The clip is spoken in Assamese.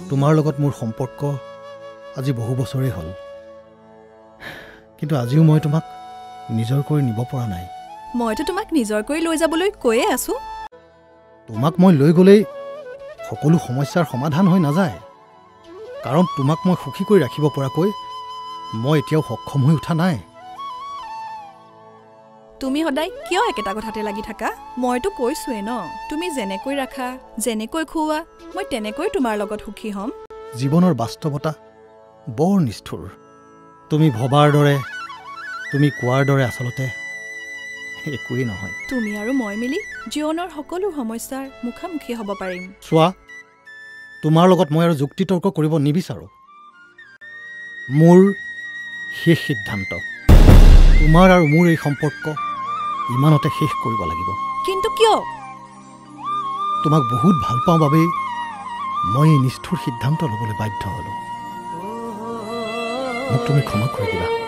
তোমাৰ লগত মোৰ সম্পৰ্ক আজি বহু বছৰেই হ'ল কিন্তু আজিও মই তোমাক নিজৰ কৰি নিব পৰা নাই মইতো তোমাক নিজৰ কৰি লৈ যাবলৈ কৈয়ে আছো তোমাক মই লৈ গ'লেই সকলো সমস্যাৰ সমাধান হৈ নাযায় কাৰণ তোমাক মই সুখী কৰি ৰাখিব পৰাকৈ মই এতিয়াও সক্ষম হৈ উঠা নাই তুমি সদায় কিয় একেটা কথাতে লাগি থাকা মইতো কৈছোৱে ন তুমি যেনেকৈ ৰাখা যেনেকৈ খুওৱা মই তেনেকৈ তোমাৰ লগত সুখী হ'ম জীৱনৰ বাস্তৱতা বৰ নিষ্ঠুৰ তুমি ভবাৰ দৰে তুমি কোৱাৰ দৰে আচলতে একোৱেই নহয় তুমি আৰু মই মিলি জীৱনৰ সকলো সমস্যাৰ মুখামুখি হ'ব পাৰিম চোৱা তোমাৰ লগত মই আৰু যুক্তি তৰ্ক কৰিব নিবিচাৰো মোৰ শেষ সিদ্ধান্ত তোমাৰ আৰু মোৰ এই সম্পৰ্ক ইমানতে শেষ কৰিব লাগিব কিন্তু কিয় তোমাক বহুত ভাল পাওঁ বাবেই মই এই নিষ্ঠুৰ সিদ্ধান্ত ল'বলৈ বাধ্য হ'লো মোক তুমি ক্ষমা কৰি দিবা